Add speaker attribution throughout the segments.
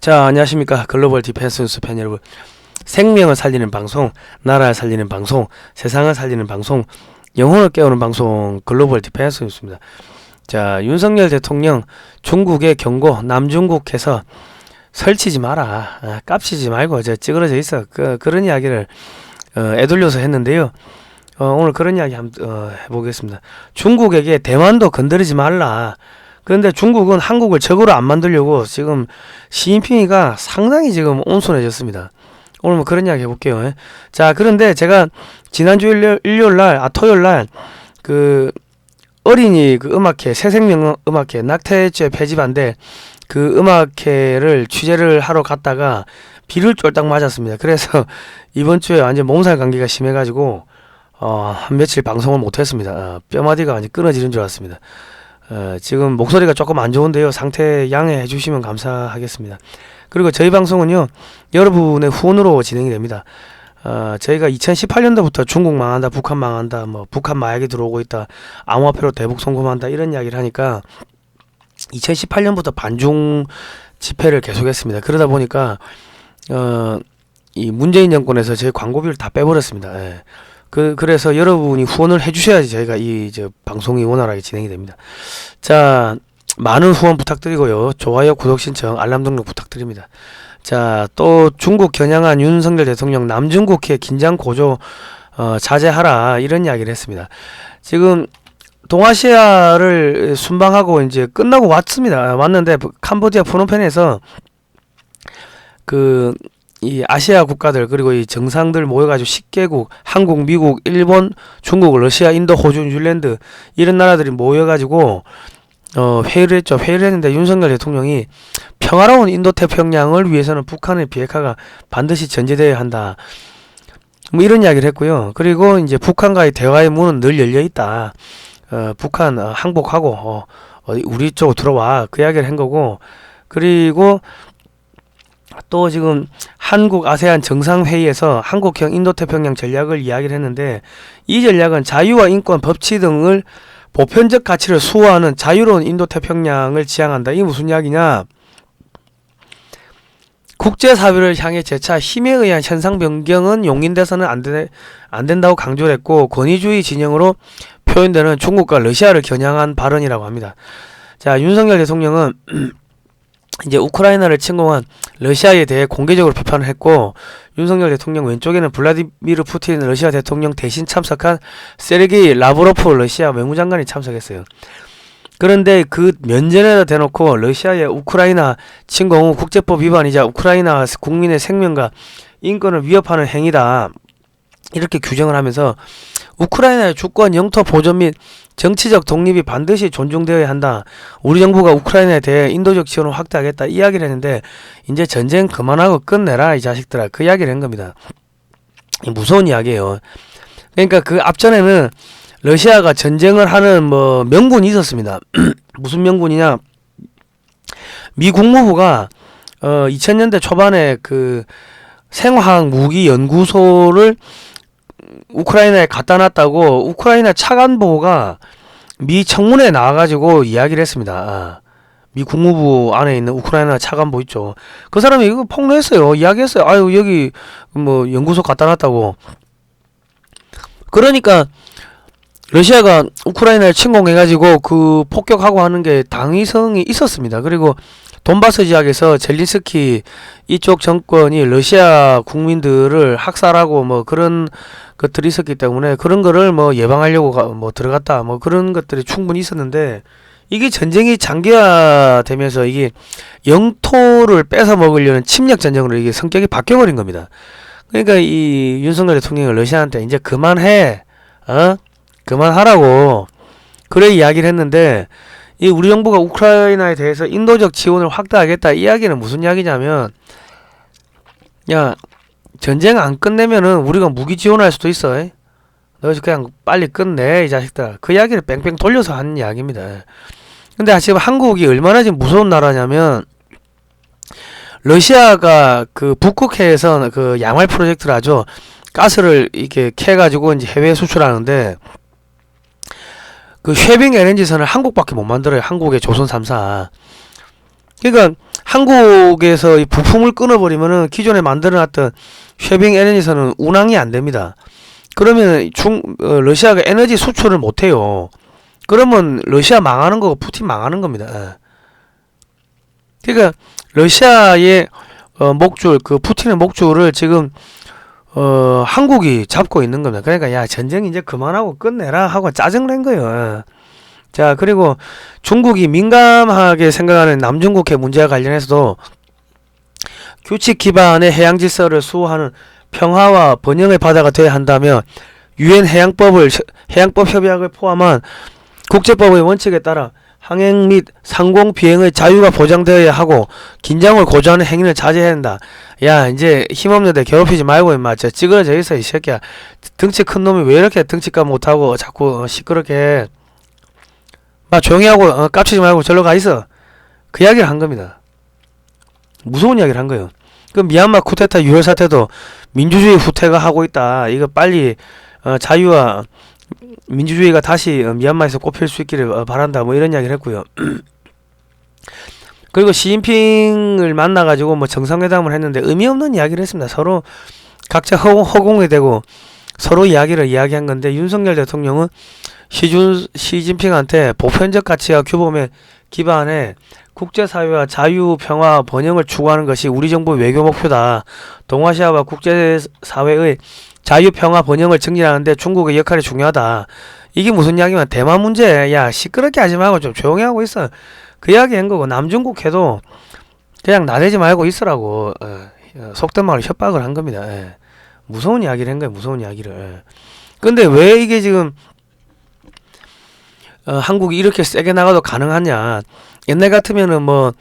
Speaker 1: 자, 안녕하십니까. 글로벌 디펜스 뉴스 팬 여러분. 생명을 살리는 방송, 나라를 살리는 방송, 세상을 살리는 방송, 영혼을 깨우는 방송, 글로벌 디펜스 뉴스입니다. 자, 윤석열 대통령 중국의 경고, 남중국해서 설치지 마라, 깝치지 말고 찌그러져 있어, 그런 이야기를 애돌려서 했는데요. 오늘 그런 이야기 한번 해보겠습니다. 중국에게 대만도 건드리지 말라. 그런데 중국은 한국을 적으로 안 만들려고 지금 시진핑이가 상당히 지금 온순해졌습니다. 오늘 뭐 그런 이야기 해볼게요. 자, 그런데 제가 지난주 토요일날 그 어린이 그 음악회, 새생명 음악회, 낙태죄 폐지반대 그 음악회를 취재를 하러 갔다가 비를 쫄딱 맞았습니다. 그래서 이번 주에 완전 몸살 감기가 심해가지고 한 며칠 방송을 못했습니다. 뼈마디가 완전 끊어지는 줄 알았습니다. 지금 목소리가 조금 안 좋은데요. 상태 양해해 주시면 감사하겠습니다. 그리고 저희 방송은요, 여러분의 후원으로 진행이 됩니다. 저희가 2018년도부터 중국 망한다, 북한 망한다, 뭐 북한 마약이 들어오고 있다, 암호화폐로 대북 송금한다, 이런 이야기를 하니까 2018년부터 반중 집회를 계속했습니다. 그러다 보니까 이 문재인 정권에서 저희 광고비를 다 빼버렸습니다. 그래서 여러분이 후원을 해주셔야지 저희가 방송이 원활하게 진행이 됩니다. 자, 많은 후원 부탁드리고요. 좋아요, 구독 신청, 알람 등록 부탁드립니다. 자, 또 중국 겨냥한 윤석열 대통령 남중국해 긴장 고조 자제하라, 이런 이야기를 했습니다. 지금 동아시아를 순방하고 이제 끝나고 왔는데 캄보디아 프놈펜에서 이 아시아 국가들, 그리고 이 정상들 모여가지고 10개국, 한국, 미국, 일본, 중국, 러시아, 인도, 호주, 뉴질랜드, 이런 나라들이 모여가지고 회의를 했죠. 회의를 했는데 윤석열 대통령이 평화로운 인도태평양을 위해서는 북한의 비핵화가 반드시 전제되어야 한다, 뭐 이런 이야기를 했고요. 그리고 이제 북한과의 대화의 문은 늘 열려 있다. 북한 항복하고 우리 쪽으로 들어와, 그 이야기를 한 거고. 그리고 또 지금 한국 아세안 정상회의에서 한국형 인도태평양 전략을 이야기를 했는데, 이 전략은 자유와 인권, 법치 등을 보편적 가치를 수호하는 자유로운 인도태평양을 지향한다. 이게 무슨 이야기냐? 국제사회를 향해 재차 힘에 의한 현상 변경은 용인돼서는 안 된다고 강조를 했고, 권위주의 진영으로 표현되는 중국과 러시아를 겨냥한 발언이라고 합니다. 자, 윤석열 대통령은 이제 우크라이나를 침공한 러시아에 대해 공개적으로 비판을 했고, 윤석열 대통령 왼쪽에는 블라디미르 푸틴 러시아 대통령 대신 참석한 세르게이 라브로프 러시아 외무장관이 참석했어요. 그런데 그 면전에다 대놓고 러시아의 우크라이나 침공 후 국제법 위반이자 우크라이나 국민의 생명과 인권을 위협하는 행위다, 이렇게 규정을 하면서 우크라이나의 주권, 영토 보존 및 정치적 독립이 반드시 존중되어야 한다. 우리 정부가 우크라이나에 대해 인도적 지원을 확대하겠다, 이야기를 했는데, 이제 전쟁 그만하고 끝내라 이 자식들아, 그 이야기를 한 겁니다. 무서운 이야기예요. 그러니까 그 앞전에는 러시아가 전쟁을 하는 명분이 있었습니다. 무슨 명분이냐? 미 국무부가 2000년대 초반에 그 생화학 무기 연구소를 우크라이나에 갖다 놨다고 우크라이나 차관보가 미 청문회에 나와가지고 이야기를 했습니다. 미 국무부 안에 있는 우크라이나 차관보 있죠. 그 사람이 이거 폭로했어요. 이야기했어요. 아유, 여기 뭐 연구소 갖다 놨다고. 그러니까 러시아가 우크라이나를 침공해가지고 그 폭격하고 하는 게 당위성이 있었습니다. 그리고 돈바스 지역에서 젤린스키 이쪽 정권이 러시아 국민들을 학살하고 뭐 그런 것들이 있었기 때문에 그런 거를 뭐 예방하려고 들어갔다, 뭐 그런 것들이 충분히 있었는데, 이게 전쟁이 장기화되면서 이게 영토를 뺏어 먹으려는 침략 전쟁으로 이게 성격이 바뀌어버린 겁니다. 그러니까 이 윤석열 대통령이 러시아한테 이제 그만해, 그만하라고 그래 이야기를 했는데, 이 우리 정부가 우크라이나에 대해서 인도적 지원을 확대하겠다, 이 이야기는 무슨 이야기냐면, 야, 전쟁 안 끝내면은 우리가 무기 지원할 수도 있어. 너 그냥 빨리 끝내 이 자식들아, 그 이야기를 뺑뺑 돌려서 하는 이야기입니다. 근데 지금 한국이 얼마나 지금 무서운 나라냐면, 러시아가 그 북극해에서 그 양활 프로젝트를 하죠. 가스를 이렇게 캐가지고 이제 해외 수출하는데, 그 쉐빙 LNG선을 한국밖에 못 만들어요. 한국의 조선 3사. 그러니까 한국에서 이 부품을 끊어버리면은 기존에 만들어놨던 쉐빙 LNG선은 운항이 안 됩니다. 그러면 러시아가 에너지 수출을 못해요. 그러면 러시아 망하는 거고 푸틴 망하는 겁니다. 예. 그러니까 러시아의 목줄, 그 푸틴의 목줄을 지금 한국이 잡고 있는 겁니다. 그러니까 야, 전쟁 이제 그만하고 끝내라 하고 짜증낸 거예요. 예. 자, 그리고 중국이 민감하게 생각하는 남중국해 문제와 관련해서도 규칙 기반의 해양 질서를 수호하는 평화와 번영의 바다가 되어야 한다며 유엔 해양법 협약을 포함한 국제법의 원칙에 따라 항행 및 상공 비행의 자유가 보장되어야 하고 긴장을 고조하는 행위를 자제해야 한다. 야, 이제 힘없는데 괴롭히지 말고 임마. 저 찌그러져 있어 이 새끼야. 덩치 큰 놈이 왜 이렇게 덩치값 못하고 자꾸 시끄럽게 막 조용히 하고 깝치지 말고 절로 가 있어. 그 이야기를 한 겁니다. 무서운 이야기를 한 거예요. 그 미얀마 쿠데타 유혈 사태도 민주주의 후퇴가 하고 있다. 이거 빨리 자유와 민주주의가 다시 미얀마에서 꼽힐 수 있기를 바란다. 뭐 이런 이야기를 했고요. 그리고 시진핑을 만나가지고 뭐 정상회담을 했는데 의미 없는 이야기를 했습니다. 서로 각자 허공에 대고 서로 이야기를 이야기한 건데 윤석열 대통령은 시진핑한테 보편적 가치와 규범에 기반해 국제사회와 자유, 평화, 번영을 추구하는 것이 우리 정부의 외교 목표다. 동아시아와 국제사회의 자유, 평화, 번영을 증진하는데 중국의 역할이 중요하다. 이게 무슨 이야기면 대만 문제. 야, 시끄럽게 하지 말고 좀 조용히 하고 있어. 그 이야기 한 거고 남중국해도 그냥 나대지 말고 있으라고 속된 말로 협박을 한 겁니다. 예. 무서운 이야기를 한 거예요. 무서운 이야기를. 예. 근데 왜 이게 지금 한국이 이렇게 세게 나가도 가능하냐. 옛날 같으면은 뭐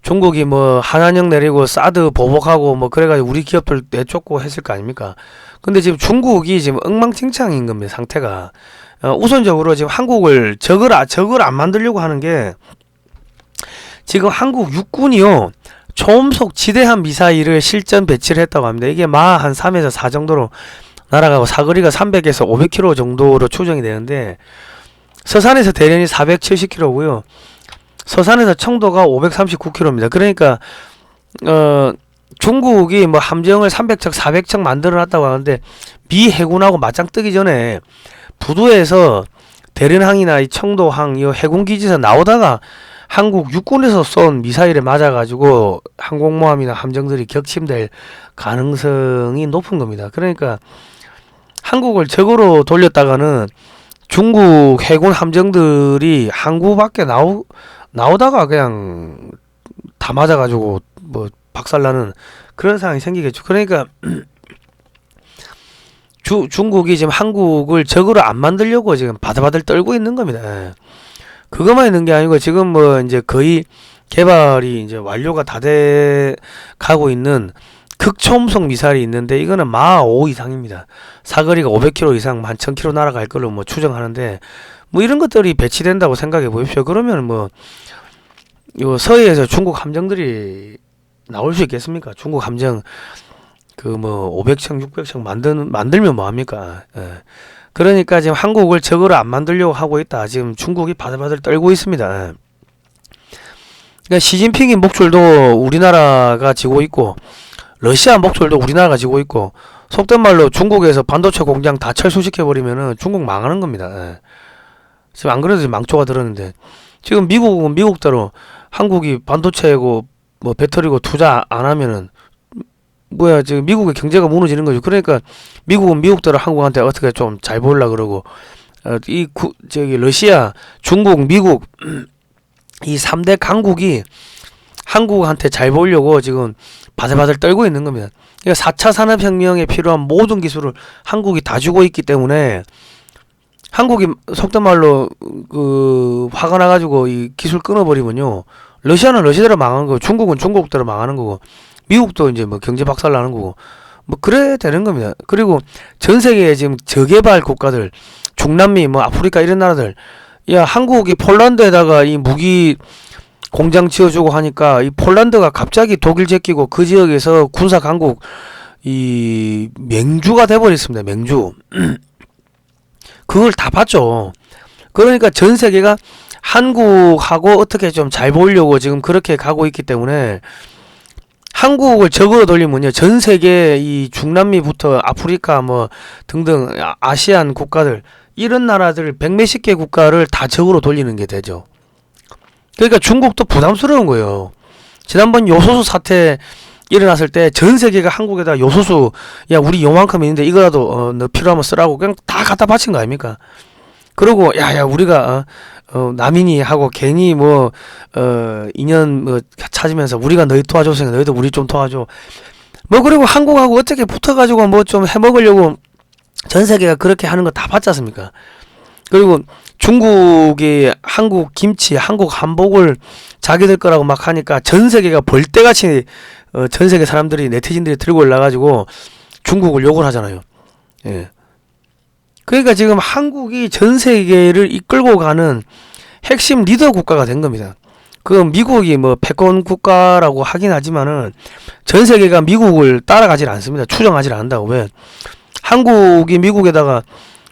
Speaker 1: 중국이 뭐 한한령 내리고 사드 보복하고 뭐 그래가지고 우리 기업들 내쫓고 했을 거 아닙니까? 근데 지금 중국이 지금 엉망진창인 겁니다. 상태가. 우선적으로 지금 한국을 적을 안 만들려고 하는 게 지금 한국 육군이요. 초음속 지대함 미사일을 실전 배치를 했다고 합니다. 이게 마 한 3에서 4 정도로 날아가고 사거리가 300에서 500km 정도로 추정이 되는데 서산에서 대련이 470km고요. 서산에서 청도가 539km입니다. 그러니까 중국이 뭐 함정을 300척, 400척 만들어 놨다고 하는데 미 해군하고 맞짱 뜨기 전에 부두에서 대련항이나 이 청도항, 이 해군기지에서 나오다가 한국 육군에서 쏜 미사일에 맞아가지고 항공모함이나 함정들이 격침될 가능성이 높은 겁니다. 그러니까 한국을 적으로 돌렸다가는 중국 해군 함정들이 항구 밖에 나오다가 그냥 다 맞아가지고 뭐 박살나는 그런 상황이 생기겠죠. 그러니까 중국이 지금 한국을 적으로 안 만들려고 지금 바들바들 떨고 있는 겁니다. 예. 그것만 있는 게 아니고 지금 뭐 이제 거의 개발이 이제 완료가 다 돼 가고 있는 극초음속 미사일이 있는데 이거는 마 5 이상입니다. 사거리가 500km 이상, 한 1000km 날아갈 걸로 뭐 추정하는데 뭐 이런 것들이 배치된다고 생각해 보십시오. 그러면 뭐 요 서해에서 중국 함정들이 나올 수 있겠습니까? 중국 함정 그 뭐 500척, 600척 만들면 뭐 합니까? 예. 그러니까 지금 한국을 적으로 안 만들려고 하고 있다. 지금 중국이 바들바들 떨고 있습니다. 예. 그러니까 시진핑의 목줄도 우리나라가 지고 있고 러시아 목줄도 우리나라가 지고 있고 속된 말로 중국에서 반도체 공장 다 철수시켜버리면은 중국 망하는 겁니다. 예. 지금 안 그래도 지금 망초가 들었는데 지금 미국은 미국대로 한국이 반도체고 뭐 배터리고 투자 안 하면은 뭐야 지금 미국의 경제가 무너지는 거죠. 그러니까 미국은 미국대로 한국한테 어떻게 좀 잘 보려고 그러고 저기 러시아, 중국, 미국 이 3대 강국이 한국한테 잘 보려고 지금 바들바들 떨고 있는 겁니다. 그러니까 4차 산업혁명에 필요한 모든 기술을 한국이 다 주고 있기 때문에 한국이 속된 말로 그 화가 나가지고 이 기술 끊어버리면요. 러시아는 러시아대로 망하는 거고 중국은 중국대로 망하는 거고 미국도 이제 뭐 경제 박살 나는 거고 뭐 그래 되는 겁니다. 그리고 전 세계에 지금 저개발 국가들 중남미 뭐 아프리카 이런 나라들 야 한국이 폴란드에다가 이 무기 공장 지어주고 하니까 이 폴란드가 갑자기 독일 제끼고 그 지역에서 군사 강국 이 맹주가 돼버렸습니다. 맹주. 그걸 다 봤죠. 그러니까 전 세계가 한국하고 어떻게 좀 잘 보이려고 지금 그렇게 가고 있기 때문에 한국을 적으로 돌리면요, 전 세계 이 중남미부터 아프리카 뭐 등등 아시안 국가들, 이런 나라들 백몇십 개 국가를 다 적으로 돌리는 게 되죠. 그러니까 중국도 부담스러운 거예요. 지난번 요소수 사태 일어났을 때 전 세계가 한국에다 요소수, 야 우리 요만큼 있는데 이거라도 너 필요하면 쓰라고 그냥 다 갖다 바친 거 아닙니까? 그러고 야야 우리가 남인이 하고 괜히 뭐 인연 뭐 찾으면서 우리가 너희 도와줬으니까 너희도 우리 좀 도와줘. 뭐 그리고 한국하고 어떻게 붙어가지고 뭐 좀 해먹으려고 전 세계가 그렇게 하는 거 다 봤지 않습니까? 그리고 중국이 한국 김치, 한국 한복을 자기들 거라고 막 하니까 전 세계가 벌떼같이 전 세계 사람들이, 네티즌들이 들고 올라가지고 중국을 욕을 하잖아요. 예. 그러니까 지금 한국이 전 세계를 이끌고 가는 핵심 리더 국가가 된 겁니다. 그 미국이 뭐 패권 국가라고 하긴 하지만은 전 세계가 미국을 따라가질 않습니다. 추종하질 않는다고. 왜? 한국이 미국에다가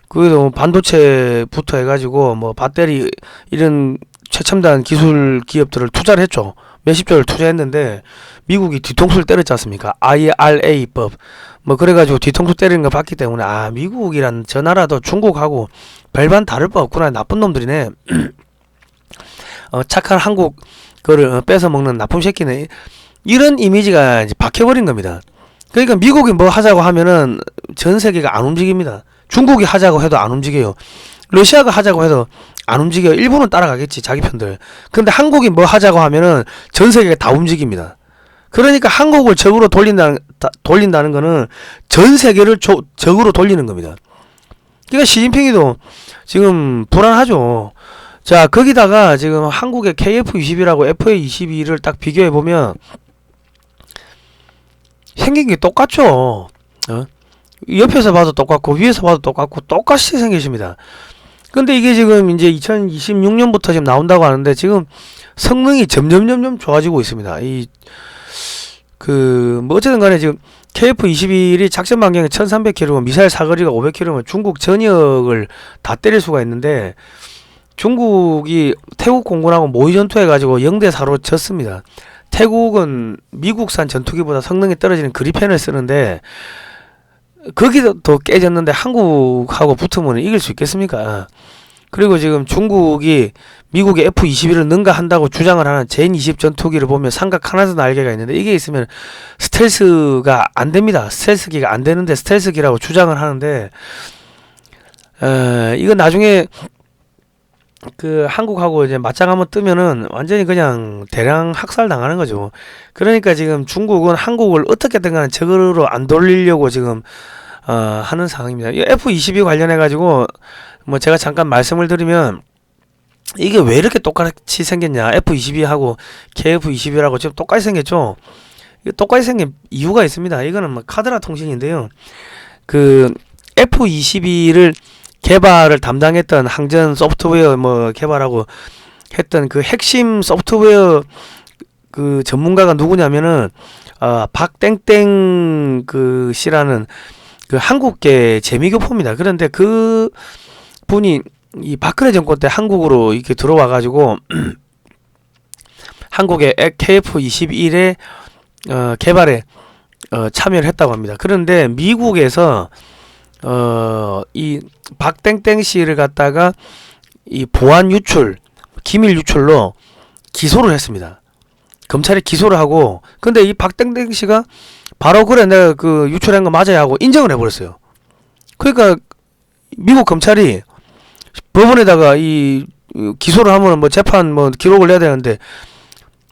Speaker 1: 그 반도체부터 해가지고 뭐 배터리 이런 최첨단 기술 기업들을 투자를 했죠. 몇십조를 투자했는데 미국이 뒤통수를 때렸지 않습니까? IRA법 뭐 그래가지고 뒤통수 때리는 거 봤기 때문에 아 미국이란 저 나라도 중국하고 별반 다를 바 없구나, 나쁜 놈들이네. 착한 한국 거를 뺏어 먹는 나쁜 새끼네, 이런 이미지가 이제 박혀버린 겁니다. 그러니까 미국이 뭐 하자고 하면은 전 세계가 안 움직입니다. 중국이 하자고 해도 안 움직여요. 러시아가 하자고 해도 안 움직여요. 일본은 따라가겠지, 자기 편들. 근데 한국이 뭐 하자고 하면은 전 세계가 다 움직입니다. 그러니까 한국을 적으로 돌린다는 거는 전 세계를 적으로 돌리는 겁니다. 그러니까 시진핑이도 지금 불안하죠. 자, 거기다가 지금 한국의 KF-21하고 FA-22를 딱 비교해보면 생긴 게 똑같죠. 옆에서 봐도 똑같고 위에서 봐도 똑같고 똑같이 생기십니다. 근데 이게 지금 이제 2026년부터 지금 나온다고 하는데 지금 성능이 점점 좋아지고 있습니다. 뭐 어쨌든 간에 지금 KF-21이 작전 반경이 1300km, 미사일 사거리가 500km면 중국 전역을 다 때릴 수가 있는데 중국이 태국 공군하고 모의 전투해가지고 0대4로 졌습니다. 태국은 미국산 전투기보다 성능이 떨어지는 그리펜을 쓰는데 거기도 더 깨졌는데 한국하고 붙으면 이길 수 있겠습니까? 그리고 지금 중국이 미국의 F-21을 능가한다고 주장을 하는 젠20 전투기를 보면 삼각 하나도 날개가 있는데 이게 있으면 스텔스가 안 됩니다. 스텔스기가 안 되는데 스텔스기라고 주장을 하는데 이거 나중에 그 한국하고 이제 맞짱 한번 뜨면은 완전히 그냥 대량 학살 당하는 거죠. 그러니까 지금 중국은 한국을 어떻게든 간에 적으로 안 돌리려고 지금 하는 상황입니다. 이 F-22 관련해 가지고 뭐 제가 잠깐 말씀을 드리면 이게 왜 이렇게 똑같이 생겼냐, F-22하고 KF-21하고 지금 똑같이 생겼죠. 이게 똑같이 생긴 이유가 있습니다. 이거는 뭐 카드라 통신인데요. 그 F-22를 개발을 담당했던 항전 소프트웨어 뭐 개발하고 했던 그 핵심 소프트웨어 그 전문가가 누구냐면은 박땡땡 그 씨라는 그 한국계 재미교포입니다. 그런데 그 분이 이 박근혜 정권 때 한국으로 이렇게 들어와 가지고 한국의 KF-21의 개발에 참여를 했다고 합니다. 그런데 미국에서 이 박땡땡 씨를 갖다가 이 보안 유출, 기밀 유출로 기소를 했습니다. 검찰이 기소를 하고, 근데 이 박땡땡 씨가 바로 그래 내가 그 유출한 거 맞아야 하고 인정을 해버렸어요. 그러니까 미국 검찰이 법원에다가 이 기소를 하면 뭐 재판 뭐 기록을 내야 되는데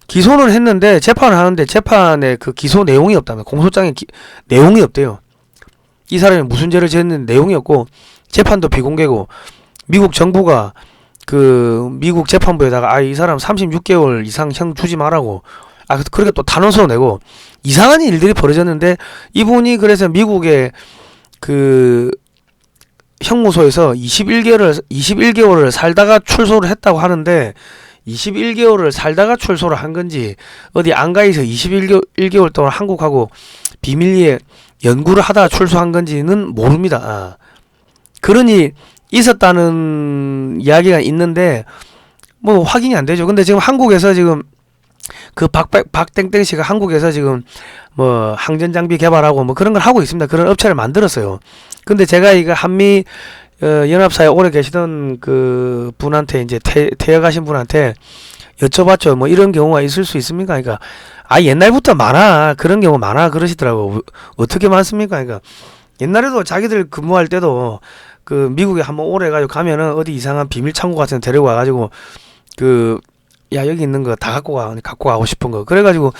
Speaker 1: 기소는 했는데 재판을 하는데 재판에 그 기소 내용이 없다면 공소장에 내용이 없대요. 이 사람이 무슨 죄를 지었는지 내용이 없고 재판도 비공개고 미국 정부가 그 미국 재판부에다가 이 사람 36개월 이상 형 주지 말라고 그렇게 또 단호서 내고 이상한 일들이 벌어졌는데 이분이 그래서 미국의 그 형무소에서 21개월을 살다가 출소를 했다고 하는데 21개월을 살다가 출소를 한 건지 어디 안가에서 21개월 동안 한국하고 비밀리에 연구를 하다가 출소한 건지는 모릅니다. 그러니 있었다는 이야기가 있는데 뭐 확인이 안 되죠. 근데 지금 한국에서 지금 그 박땡땡 씨가 한국에서 지금 뭐 항전 장비 개발하고 뭐 그런 걸 하고 있습니다. 그런 업체를 만들었어요. 근데 제가 이거 한미 연합사에 오래 계시던 그 분한테 이제 퇴역하신 분한테 여쭤봤죠. 뭐 이런 경우가 있을 수 있습니까? 그러니까 옛날부터 많아. 그런 경우 많아 그러시더라고. 어떻게 많습니까? 그러니까 옛날에도 자기들 근무할 때도 그 미국에 한번 오래 가지고 가면은 어디 이상한 비밀 창고 같은 데 데리고 와가지고 야 여기 있는 거 다 갖고 가고 싶은 거 그래가지고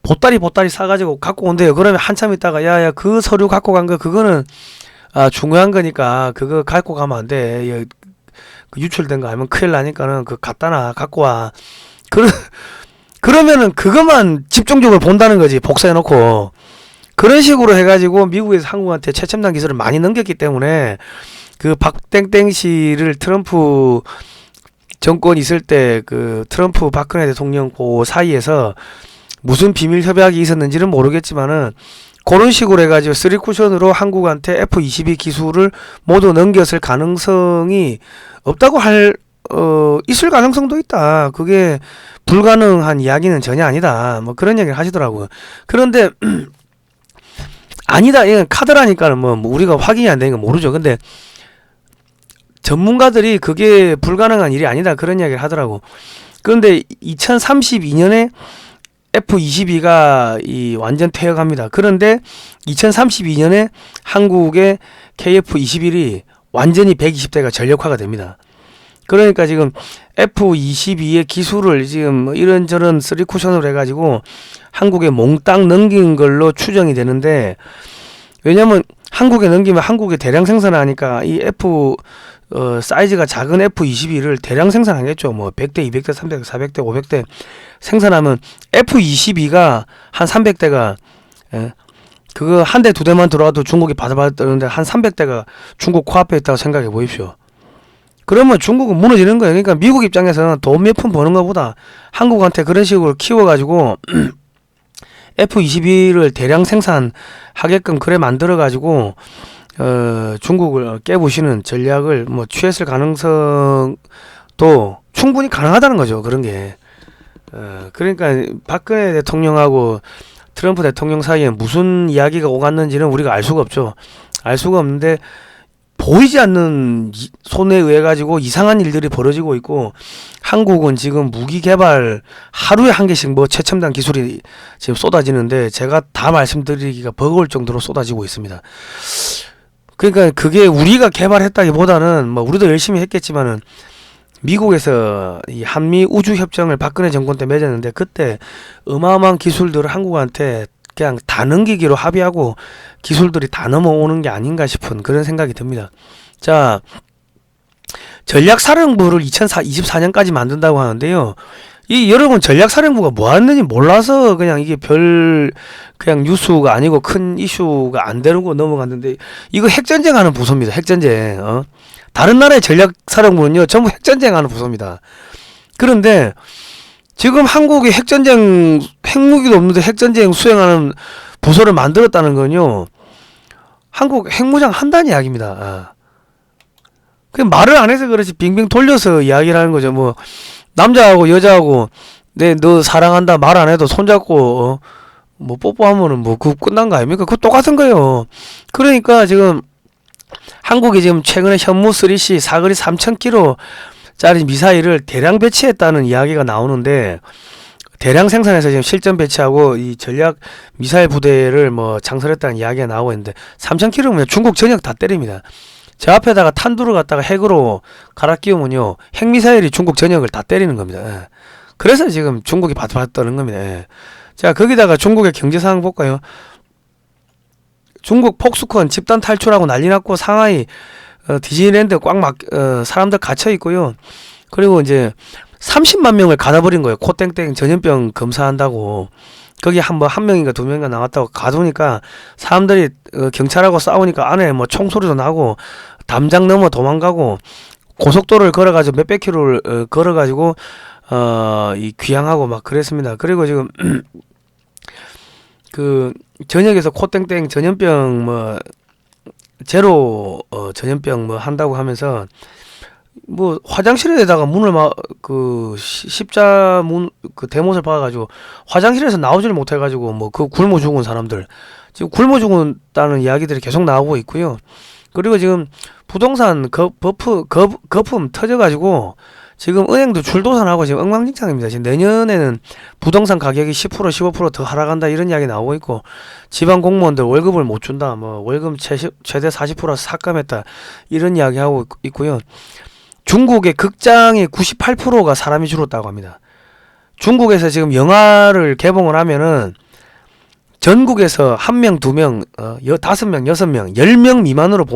Speaker 1: 보따리 싸가지고 갖고 온대요. 그러면 한참 있다가 야야 그 서류 갖고 간 거 그거는 중요한 거니까 그거 갖고 가면 안 돼. 그 유출된 거 알면 큰일 나니까는 그 갖고 와. 그러면은 그것만 집중적으로 본다는 거지. 복사해 놓고. 그런 식으로 해가지고 미국에서 한국한테 최첨단 기술을 많이 넘겼기 때문에 그 박땡땡 씨를 트럼프 정권 있을 때 그 트럼프 박근혜 대통령 그 사이에서 무슨 비밀 협약이 있었는지는 모르겠지만은 그런 식으로 해가지고 3쿠션으로 한국한테 F-22 기술을 모두 넘겼을 가능성이 없다고 있을 가능성도 있다. 그게 불가능한 이야기는 전혀 아니다. 뭐 그런 얘기를 하시더라고요. 그런데 아니다. 이건 카드라니까는 뭐 우리가 확인이 안 되는 건 모르죠. 근데 전문가들이 그게 불가능한 일이 아니다. 그런 이야기를 하더라고. 그런데 2032년에 F-22가 완전 퇴역합니다. 그런데 2032년에 한국의 KF-21이 완전히 120대가 전력화가 됩니다. 그러니까 지금 F-22의 기술을 지금 이런저런 3쿠션으로 해가지고 한국에 몽땅 넘긴 걸로 추정이 되는데, 왜냐면 한국에 넘기면 한국에 대량 생산하니까 이 사이즈가 작은 F-22를 대량 생산하겠죠. 뭐 100대, 200대, 300대, 400대, 500대 생산하면 F-22가 한 300대가 그거 한 대, 두 대만 들어와도 중국이 받아봤는데 한 300대가 중국 코앞에 있다고 생각해 보십시오. 그러면 중국은 무너지는 거예요. 그러니까 미국 입장에서는 돈 몇 푼 버는 것보다 한국한테 그런 식으로 키워가지고 F-22를 대량 생산하게끔 그래 만들어가지고 중국을 깨부시는 전략을 뭐 취했을 가능성도 충분히 가능하다는 거죠. 그런 게. 그러니까 박근혜 대통령하고 트럼프 대통령 사이에 무슨 이야기가 오갔는지는 우리가 알 수가 없죠. 알 수가 없는데 보이지 않는 손에 의해 가지고 이상한 일들이 벌어지고 있고, 한국은 지금 무기 개발 하루에 한 개씩 뭐 최첨단 기술이 지금 쏟아지는데 제가 다 말씀드리기가 버거울 정도로 쏟아지고 있습니다. 그러니까 그게 우리가 개발했다기보다는 뭐 우리도 열심히 했겠지만은 미국에서 이 한미 우주 협정을 박근혜 정권 때 맺었는데 그때 어마어마한 기술들을 한국한테 그냥 다 넘기기로 합의하고 기술들이 다 넘어오는 게 아닌가 싶은 그런 생각이 듭니다. 자, 전략사령부를 2024년까지 만든다고 하는데요. 이 여러분 전략사령부가 뭐 하는지 몰라서 그냥 이게 그냥 뉴스가 아니고 큰 이슈가 안 되는 거 넘어갔는데, 이거 핵전쟁하는 부서입니다. 핵전쟁. 다른 나라의 전략사령부는요 전부 핵전쟁하는 부서입니다. 그런데 지금 한국이 핵무기도 없는데 핵전쟁 수행하는 부서를 만들었다는 건요, 한국 핵무장 한다는 이야기입니다. 그냥 말을 안 해서 그렇지 빙빙 돌려서 이야기를 하는 거죠. 뭐 남자하고 여자하고 너 사랑한다 말 안 해도 손잡고 뭐 뽀뽀하면은 뭐 그거 끝난 거 아닙니까? 그거 똑같은 거예요. 그러니까 지금 한국이 지금 최근에 현무 3C 사거리 3,000km 짜리 미사일을 대량 배치했다는 이야기가 나오는데, 대량 생산해서 지금 실전 배치하고 이 전략 미사일 부대를 뭐 장설했다는 이야기가 나오고 있는데, 3,000km면 중국 전역 다 때립니다. 저 앞에다가 탄두를 갖다가 핵으로 갈아 끼우면요 핵미사일이 중국 전역을 다 때리는 겁니다. 그래서 지금 중국이 받아봤다는 겁니다. 자, 거기다가 중국의 경제 상황 볼까요? 중국 폭스콘 집단 탈출하고 난리 났고, 상하이 디즈니랜드 사람들 갇혀 있고요. 그리고 이제 30만 명을 가둬버린 거예요. 코땡땡 전염병 검사한다고. 거기 한 명인가 두 명인가 나왔다고 가두니까 사람들이 경찰하고 싸우니까 안에 뭐 총소리도 나고 담장 넘어 도망가고 고속도로를 걸어가지고 몇백 킬로를 걸어가지고 이 귀향하고 막 그랬습니다. 그리고 지금 그 전역에서 코땡땡 전염병 뭐 제로 전염병 뭐 한다고 하면서 뭐 화장실에다가 문을 막 그 십자문 그 대못을 박아가지고 화장실에서 나오지를 못해가지고 뭐 그 굶어 죽은 사람들 지금 굶어 죽었다는 이야기들이 계속 나오고 있고요. 그리고 지금 부동산 거품 터져가지고 지금 은행도 줄도산하고 지금 엉망진창입니다. 지금 내년에는 부동산 가격이 10% 15%더 하락한다 이런 이야기 나오고 있고 지방 공무원들 월급을 못 준다 뭐 월급 최대 40% 삭감했다 이런 이야기 하고 있고요. 중국의 극장의 98%가 사람이 줄었다고 합니다. 중국에서 지금 영화를 개봉을 하면은 전국에서 1명, 2명, 5명, 6명, 10명 미만으로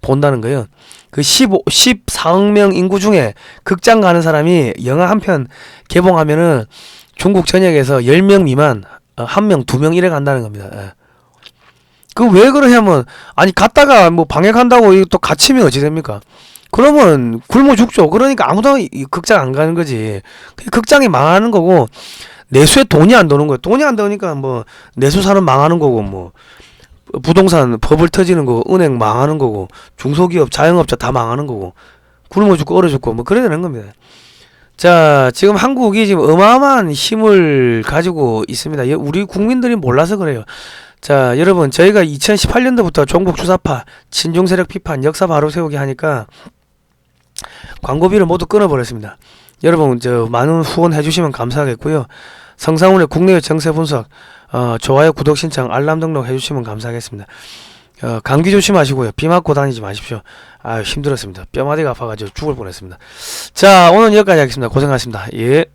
Speaker 1: 본다는 거예요. 그 14억 명 인구 중에 극장 가는 사람이 영화 한 편 개봉하면은 중국 전역에서 10명 미만, 1명, 2명 이래 간다는 겁니다. 예. 그 왜 그러냐면, 아니, 갔다가 뭐 방역한다고 또 갇히면 어찌 됩니까? 그러면 굶어 죽죠. 그러니까 아무도 극장 안 가는 거지. 극장이 망하는 거고, 내수에 돈이 안 도는 거예요. 돈이 안 도니까 뭐 내수사는 망하는 거고 뭐 부동산 버블 터지는 거고 은행 망하는 거고 중소기업 자영업자 다 망하는 거고 굶어 죽고 얼어 죽고 뭐 그래야 되는 겁니다. 자, 지금 한국이 지금 어마어마한 힘을 가지고 있습니다. 우리 국민들이 몰라서 그래요. 자, 여러분 저희가 2018년도부터 종북 주사파 친중 세력 비판 역사 바로 세우기 하니까 광고비를 모두 끊어버렸습니다. 여러분 저 많은 후원해 주시면 감사하겠고요. 성상훈의 국내외 정세 분석 좋아요 구독 신청 알람 등록 해주시면 감사하겠습니다. 감기 조심하시고요. 비 맞고 다니지 마십시오. 힘들었습니다. 뼈마디가 아파가지고 죽을 뻔했습니다. 자, 오늘 여기까지 하겠습니다. 고생하셨습니다. 예.